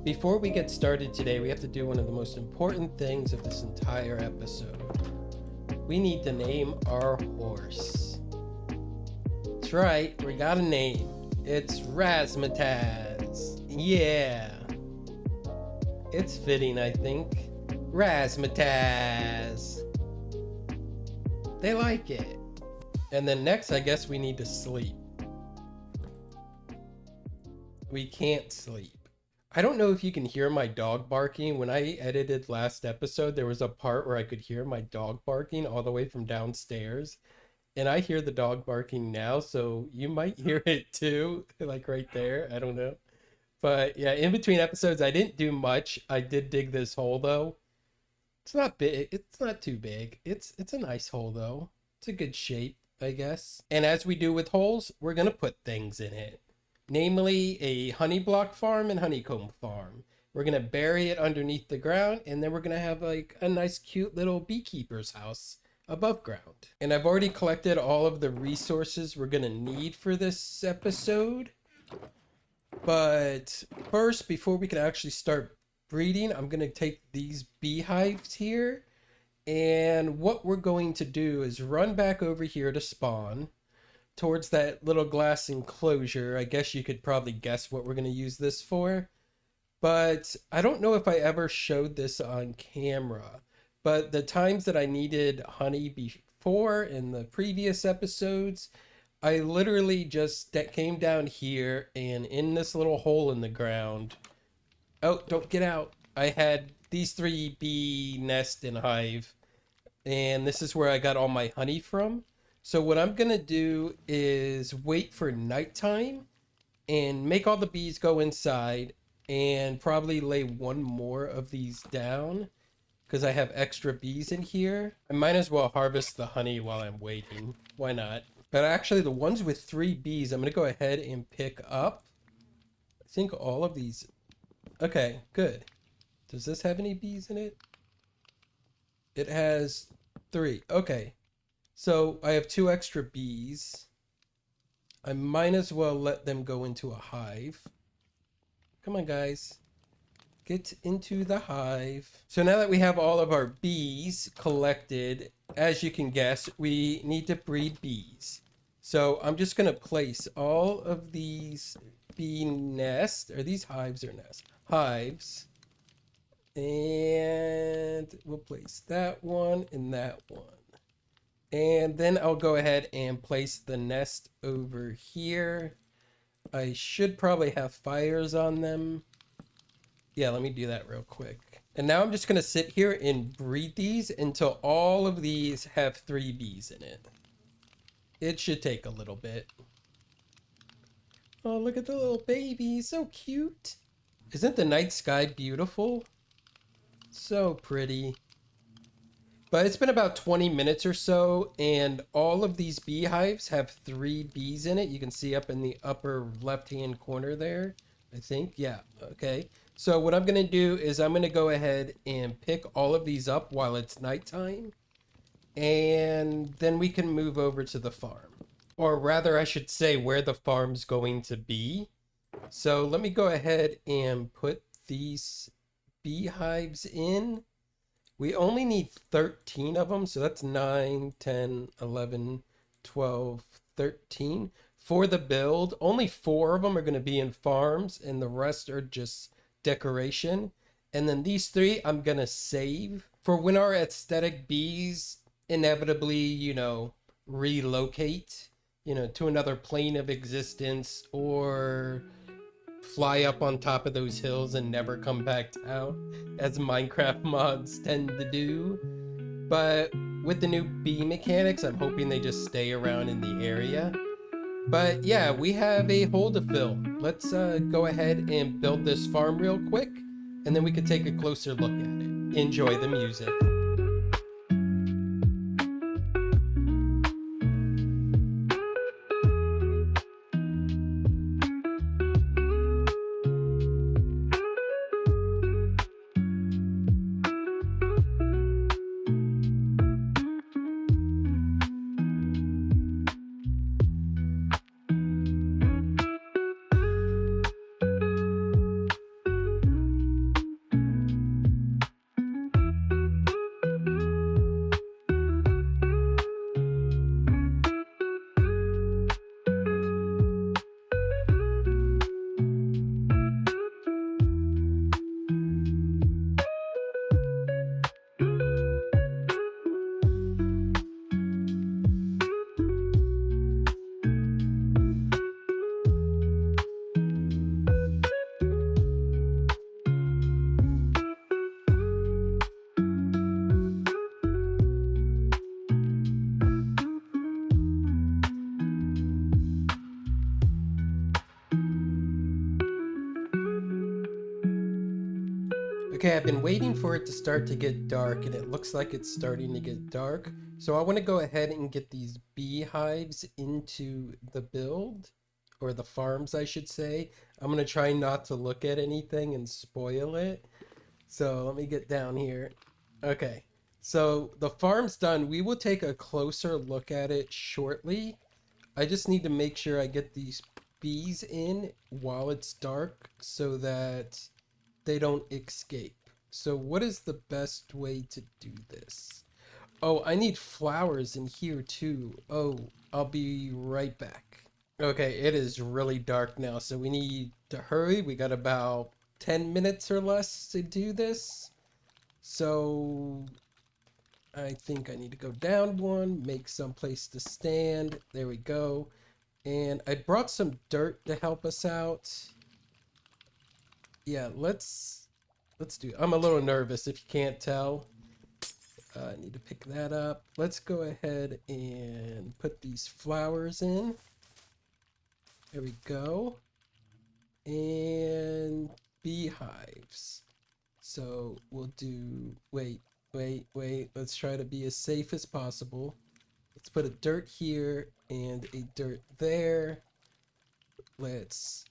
Before we get started today, we have to do one of the most important things of this entire episode. We need to name our horse. That's right, we got a name. It's Razzmatazz. Yeah. It's fitting, I think. Razzmatazz. They like it. And then next, I guess we need to sleep. We can't sleep. I don't know if you can hear my dog barking. When I edited last episode, there was a part where I could hear my dog barking all the way from downstairs. And I hear the dog barking now, so you might hear it too, like right there. I don't know. But yeah, in between episodes, I didn't do much. I did dig this hole though. It's not big. It's not too big. It's a nice hole though. It's a good shape, I guess. And as we do with holes, we're going to put things in it. Namely, a honey block farm and honeycomb farm. We're going to bury it underneath the ground, and then we're going to have like a nice cute little beekeeper's house above ground. And I've already collected all of the resources we're going to need for this episode. But first, before we can actually start breeding, I'm going to take these beehives here. And what we're going to do is run back over here to spawn towards that little glass enclosure. I guess you could probably guess what we're going to use this for. But I don't know if I ever showed this on camera. But the times that I needed honey before in the previous episodes, I literally just came down here and in this little hole in the ground. Oh, don't get out. I had these 3 bee nest and hive. And this is where I got all my honey from. So what I'm going to do is wait for nighttime and make all the bees go inside and probably lay one more of these down because I have extra bees in here. I might as well harvest the honey while I'm waiting. Why not? But actually the ones with 3 bees, I'm going to go ahead and pick up. I think all of these. Okay, good. Does this have any bees in it? It has 3. Okay. So I have 2 extra bees. I might as well let them go into a hive. Come on, guys. Get into the hive. So now that we have all of our bees collected, as you can guess, we need to breed bees. So I'm just going to place all of these bee nests, or these hives or nests? Hives. And we'll place that one and that one. And then I'll go ahead and place the nest over here. I should probably have fires on them. Yeah, let me do that real quick. And now I'm just going to sit here and breed these until all of these have 3 bees in it. It should take a little bit. Oh, look at the little baby. So cute. Isn't the night sky beautiful? So pretty. But it's been about 20 minutes or so, and all of these beehives have 3 bees in it. You can see up in the upper left-hand corner there, I think. Yeah, okay. So what I'm going to do is I'm going to go ahead and pick all of these up while it's nighttime, and then we can move over to the farm. Or rather, I should say where the farm's going to be. So let me go ahead and put these beehives in. We only need 13 of them, so that's 9, 10, 11, 12, 13. For the build, only 4 of them are going to be in farms, and the rest are just decoration. And then these 3 I'm going to save for when our aesthetic bees inevitably, relocate, to another plane of existence or fly up on top of those hills and never come back down, as Minecraft mods tend to do. But with the new bee mechanics, I'm hoping they just stay around in the area. But yeah, we have a hole to fill. Let's go ahead and build this farm real quick, and then we can take a closer look at it. Enjoy the music. Okay, I've been waiting for it to start to get dark, and it looks like it's starting to get dark. So I want to go ahead and get these beehives into the build, or the farms, I should say. I'm going to try not to look at anything and spoil it. So let me get down here. Okay, so the farm's done. We will take a closer look at it shortly. I just need to make sure I get these bees in while it's dark so that they don't escape. So what is the best way to do this? Oh, I need flowers in here too. Oh, I'll be right back. Okay, it is really dark now, so we need to hurry. We got about 10 minutes or less to do this. So I think I need to go down one, make some place to stand. There we go. And I brought some dirt to help us out. Yeah, let's do. I'm a little nervous if you can't tell. I need to pick that up. Let's go ahead and put these flowers in. There we go. And beehives. So we'll do, wait. Let's try to be as safe as possible. Let's put a dirt here and a dirt there. Let's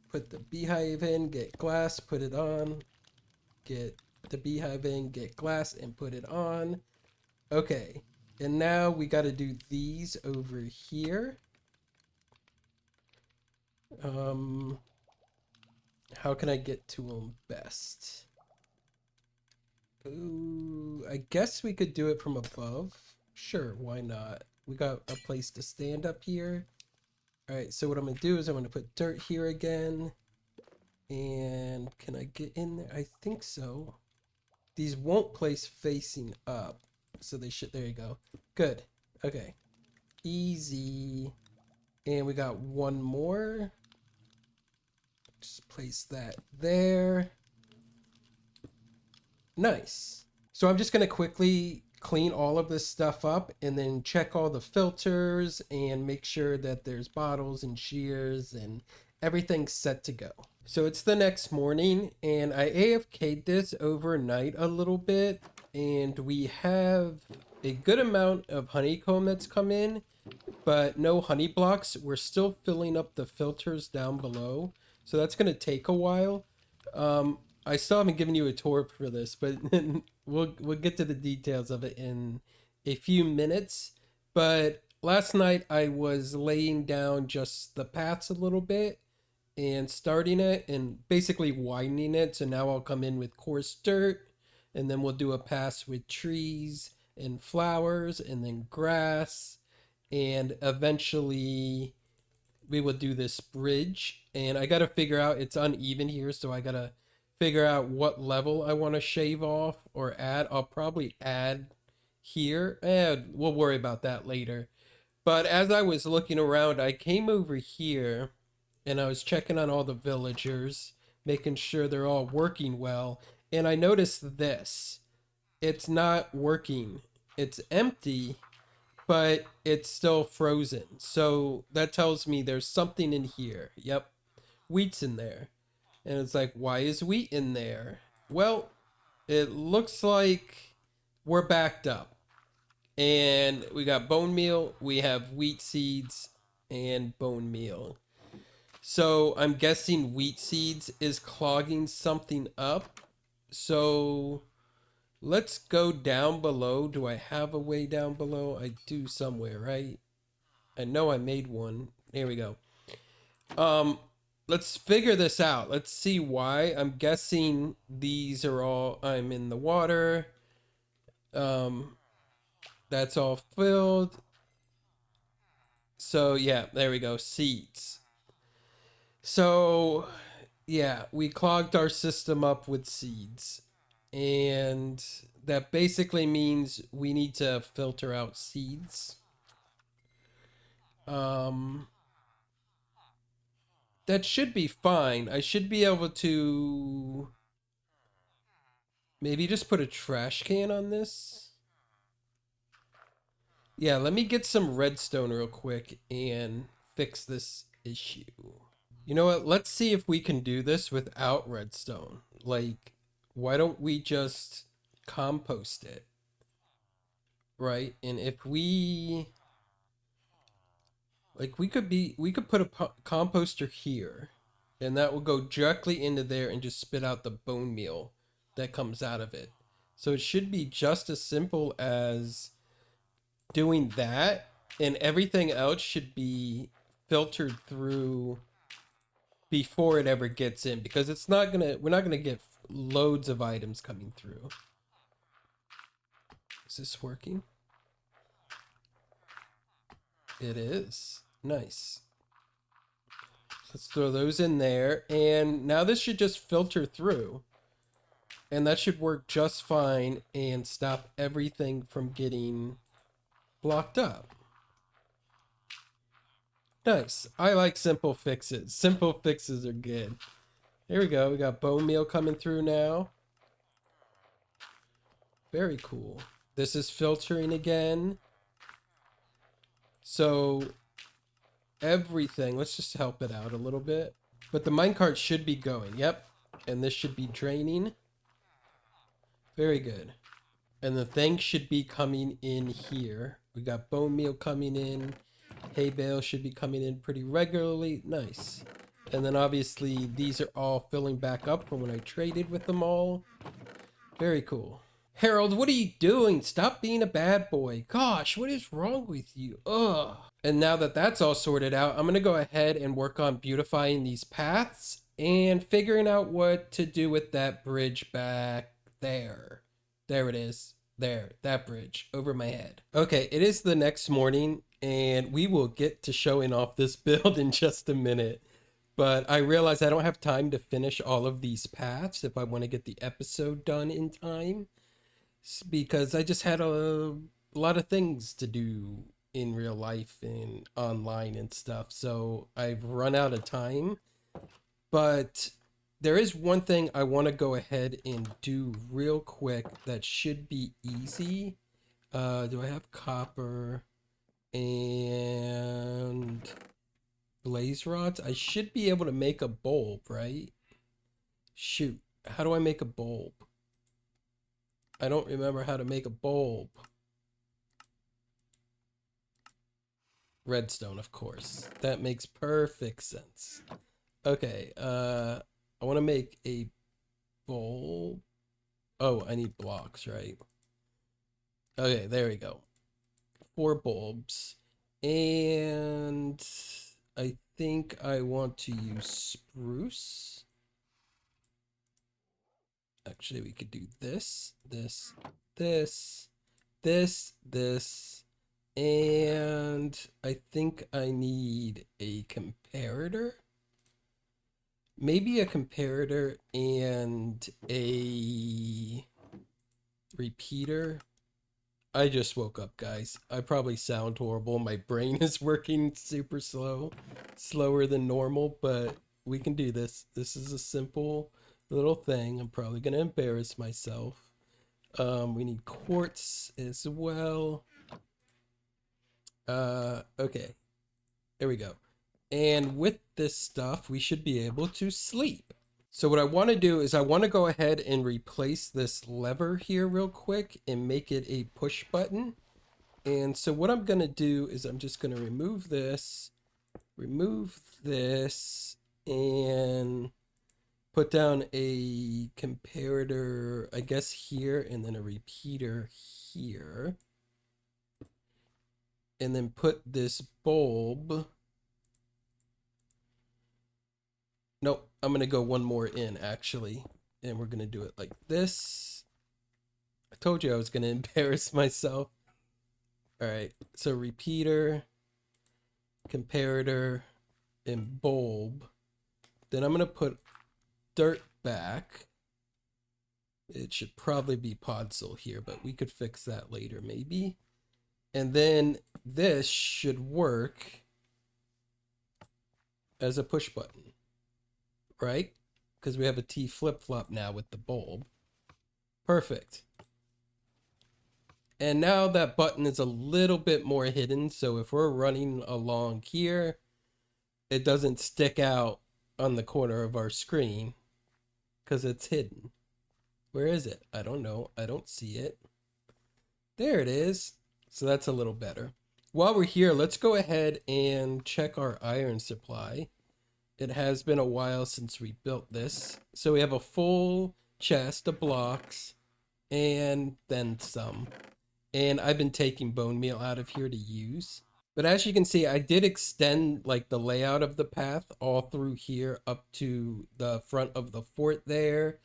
put the beehive in, get glass, put it on. Get the beehive in, get glass, and put it on. Okay, and now we got to do these over here. How can I get to them best? Ooh, I guess we could do it from above. Sure, why not? We got a place to stand up here. All right, so what I'm gonna do is I'm gonna put dirt here again. And can I get in there? I think so. These won't place facing up. So they should, there you go. Good. Okay. Easy. And we got one more. Just place that there. Nice. So I'm just going to quickly clean all of this stuff up and then check all the filters and make sure that there's bottles and shears and everything's set to go. So it's the next morning and I AFK'd this overnight a little bit and we have a good amount of honeycomb that's come in, but no honey blocks. We're still filling up the filters down below. So that's going to take a while. I still haven't given you a tour for this, but we'll get to the details of it in a few minutes. But last night I was laying down just the paths a little bit and starting it and basically widening it. So now I'll come in with coarse dirt and then we'll do a pass with trees and flowers and then grass and eventually we will do this bridge. And I got to figure out, it's uneven here, so I got to figure out what level I want to shave off or add. I'll probably add here and we'll worry about that later. But as I was looking around, I came over here and I was checking on all the villagers, making sure they're all working well. And I noticed this. It's not working. It's empty, but it's still frozen. So that tells me there's something in here. Yep, wheat's in there. And it's like, why is wheat in there? Well, it looks like we're backed up. And we got bone meal, we have wheat seeds, and bone meal. So I'm guessing wheat seeds is clogging something up. So let's go down below. Do I have a way down below? I do somewhere, right? I know I made one. Here we go. Let's figure this out. Let's see why. I'm guessing these are all, I'm in the water. That's all filled. So yeah, there we go. Seeds. So yeah, we clogged our system up with seeds. And that basically means we need to filter out seeds. That should be fine. I should be able to maybe just put a trash can on this. Yeah, let me get some redstone real quick and fix this issue. You know what? Let's see if we can do this without redstone. Like, why don't we just compost it, right? And if we, like, we could put a composter here, and that will go directly into there and just spit out the bone meal that comes out of it. So it should be just as simple as doing that, and everything else should be filtered through before it ever gets in, because we're not gonna get loads of items coming through. Is this working? It is. Nice. Let's throw those in there, and now this should just filter through, and that should work just fine and stop everything from getting blocked up. Nice. I like simple fixes. Simple fixes are good. Here we go. We got bone meal coming through now. Very cool. This is filtering again. So everything, let's just help it out a little bit. But the minecart should be going. Yep. And this should be draining. Very good. And the thing should be coming in here. We got bone meal coming in. Hay bale should be coming in pretty regularly. Nice. And then obviously these are all filling back up from when I traded with them all. Very cool. Harold, what are you doing? Stop being a bad boy. Gosh, what is wrong with you? Ugh. And now that that's all sorted out, I'm going to go ahead and work on beautifying these paths and figuring out what to do with that bridge back there. There it is. There, that bridge over my head. Okay, it is the next morning, and we will get to showing off this build in just a minute. But I realize I don't have time to finish all of these paths if I want to get the episode done in time, because I just had a lot of things to do in real life and online and stuff. So I've run out of time. But there is one thing I want to go ahead and do real quick that should be easy. Do I have copper and blaze rods? I should be able to make a bulb, right? Shoot, how do I make a bulb? I don't remember how to make a bulb. Redstone, of course. That makes perfect sense. Okay, I want to make a bulb. Oh, I need blocks, right? Okay, there we go. 4 bulbs. And I think I want to use spruce. Actually, we could do this, this, this, this, and I think I need a comparator. Maybe a comparator and a repeater. I just woke up, guys. I probably sound horrible. My brain is working super slow, slower than normal, but we can do this. This is a simple little thing. I'm probably going to embarrass myself. We need quartz as well. Okay. There we go. And with this stuff, we should be able to sleep. So what I want to do is I want to go ahead and replace this lever here real quick and make it a push button. And so what I'm going to do is I'm just going to remove this, and put down a comparator, I guess here, and then a repeater here. And then put this bulb. Nope, I'm going to go one more in, actually. And we're going to do it like this. I told you I was going to embarrass myself. All right, so repeater, comparator, and bulb. Then I'm going to put dirt back. It should probably be podzol here, but we could fix that later, maybe. And then this should work as a push button. Right? Because we have a T flip-flop now with the bulb. Perfect. And now that button is a little bit more hidden, so if we're running along here, it doesn't stick out on the corner of our screen because it's hidden. Where is it? I don't know. I don't see it. There it is. So that's a little better. While we're here, let's go ahead and check our iron supply. It has been a while since we built this. So we have a full chest of blocks and then some. And I've been taking bone meal out of here to use. But as you can see, I did extend like the layout of the path all through here up to the front of the fort there.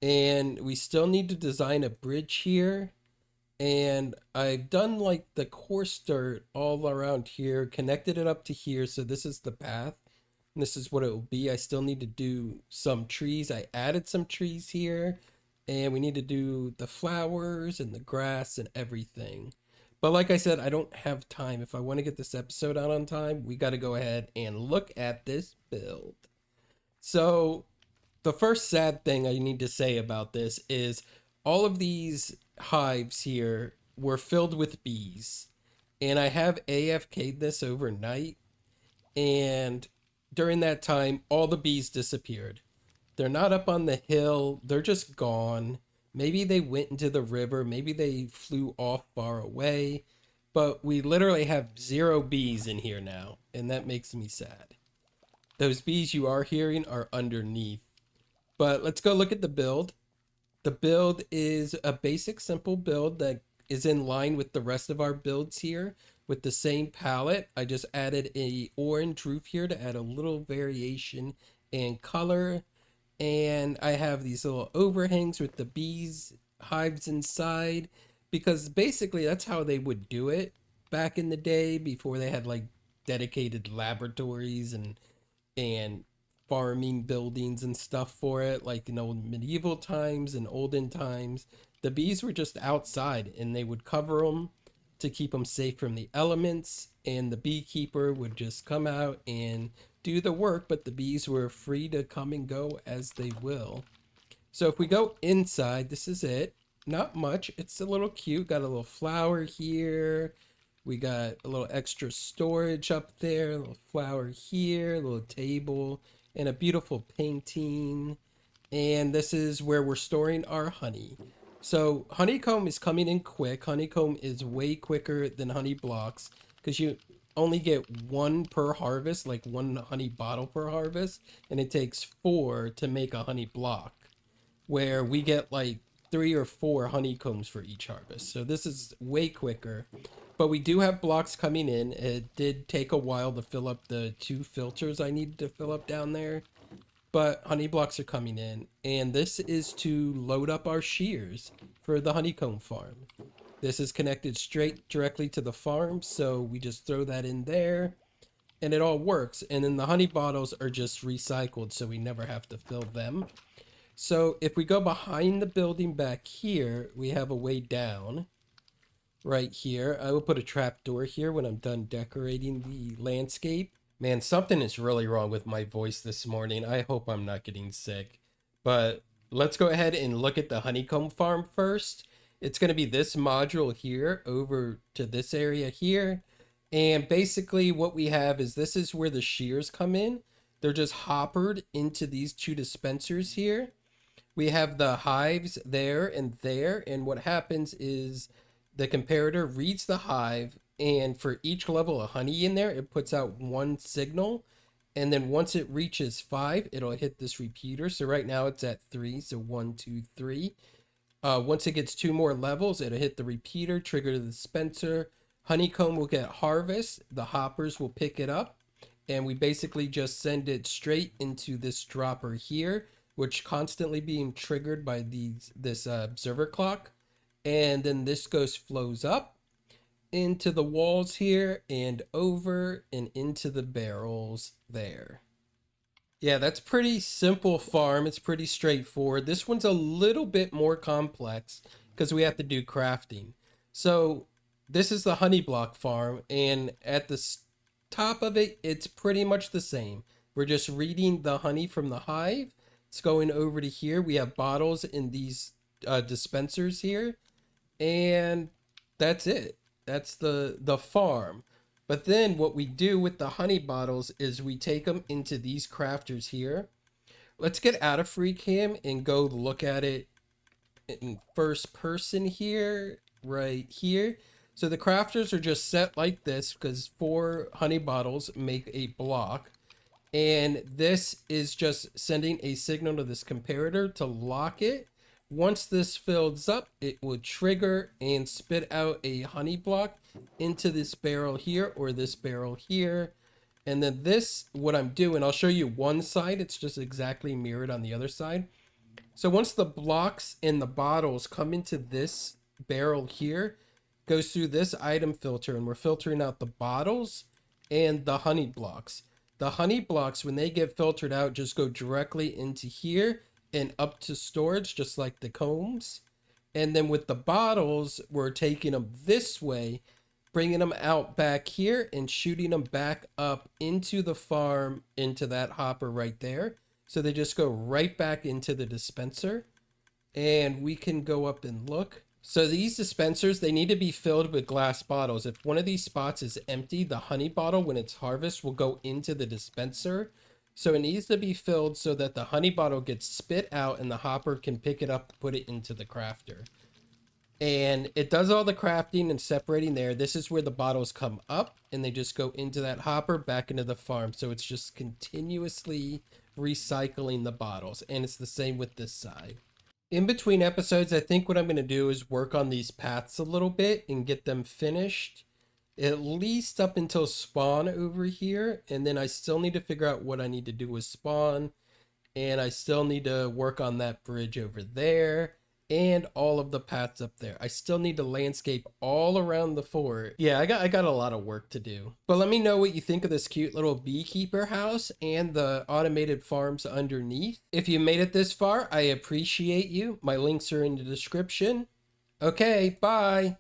And we still need to design a bridge here. And I've done like the coarse dirt all around here, connected it up to here. So this is the path. And this is what it will be. I still need to do some trees. I added some trees here. And we need to do the flowers and the grass and everything. But like I said, I don't have time. If I want to get this episode out on time, we got to go ahead and look at this build. So the first sad thing I need to say about this is all of these hives here were filled with bees. And I have AFK'd this overnight. And during that time, all the bees disappeared. They're not up on the hill. They're just gone. Maybe they went into the river. Maybe they flew off far away. But we literally have 0 bees in here now. And that makes me sad. Those bees you are hearing are underneath. But let's go look at the build. The build is a basic, simple build that is in line with the rest of our builds here. With the same palette. I just added a orange roof here to add a little variation and color. And I have these little overhangs with the bees hives inside, because basically that's how they would do it back in the day before they had like dedicated laboratories and farming buildings and stuff for it, like in old medieval times and olden times. The bees were just outside and they would cover them to keep them safe from the elements, and the beekeeper would just come out and do the work, but the bees were free to come and go as they will. So if we go inside, this is it. Not much. It's a little cute. Got a little flower here. We got a little extra storage up there. A little flower here. A little table. And a beautiful painting. And this is where we're storing our honey. So honeycomb is coming in quick. Honeycomb is way quicker than honey blocks, because you only get 1 per harvest, like 1 honey bottle per harvest, and it takes 4 to make a honey block, where we get like 3 or 4 honeycombs for each harvest. So this is way quicker. But we do have blocks coming in. It did take a while to fill up the 2 filters I needed to fill up down there, but honey blocks are coming in. And this is to load up our shears for the honeycomb farm. This is connected straight directly to the farm, so we just throw that in there and it all works. And then the honey bottles are just recycled, so we never have to fill them. So if we go behind the building back here, we have a way down right here. I will put a trap door here when I'm done decorating the landscape. Man, something is really wrong with my voice this morning. I hope I'm not getting sick. But let's go ahead and look at the honeycomb farm first. It's going to be this module here over to this area here. And basically what we have is this is where the shears come in. They're just hoppered into these 2 dispensers here. We have the hives there and there. And what happens is the comparator reads the hive, and for each level of honey in there, it puts out 1 signal. And then once it reaches 5, it'll hit this repeater. So right now it's at 3. So 1, 2, 3. Once it gets 2 more levels, it'll hit the repeater, trigger the dispenser. Honeycomb will get harvest. The hoppers will pick it up. And we basically just send it straight into this dropper here, which constantly being triggered by this observer clock. And then this flows up into the walls here and over and into the barrels there. Yeah, that's pretty simple farm. It's pretty straightforward. This one's a little bit more complex because we have to do crafting. So this is the honey block farm, and at the top of it, it's pretty much the same. We're just reading the honey from the hive. It's going over to here. We have bottles in these dispensers here. And that's it. That's the farm. But then what we do with the honey bottles is we take them into these crafters here. Let's get out of free cam and go look at it in first person here, right here. So the crafters are just set like this because 4 honey bottles make a block. And this is just sending a signal to this comparator to lock it. Once this fills up, it will trigger and spit out a honey block into this barrel here or this barrel here. And then this, what I'm doing, I'll show you one side. It's just exactly mirrored on the other side. So once the blocks and the bottles come into this barrel here, goes through this item filter, and we're filtering out the bottles and the honey blocks. The honey blocks, when they get filtered out, just go directly into here and up to storage, just like the combs. And then with the bottles, we're taking them this way, bringing them out back here and shooting them back up into the farm, into that hopper right there. So they just go right back into the dispenser. And we can go up and look. So these dispensers, they need to be filled with glass bottles. If one of these spots is empty, the honey bottle, when it's harvest, will go into the dispenser. So it needs to be filled so that the honey bottle gets spit out and the hopper can pick it up, put it into the crafter. And it does all the crafting and separating there. This is where the bottles come up and they just go into that hopper back into the farm. So it's just continuously recycling the bottles. And it's the same with this side. In between episodes, I think what I'm going to do is work on these paths a little bit and get them finished, at least up until spawn over here. And then I still need to figure out what I need to do with spawn. And I still need to work on that bridge over there and all of the paths up there. I still need to landscape all around the fort. Yeah, I got a lot of work to do. But let me know what you think of this cute little beekeeper house and the automated farms underneath. If you made it this far, I appreciate you. My links are in the description. Okay, bye.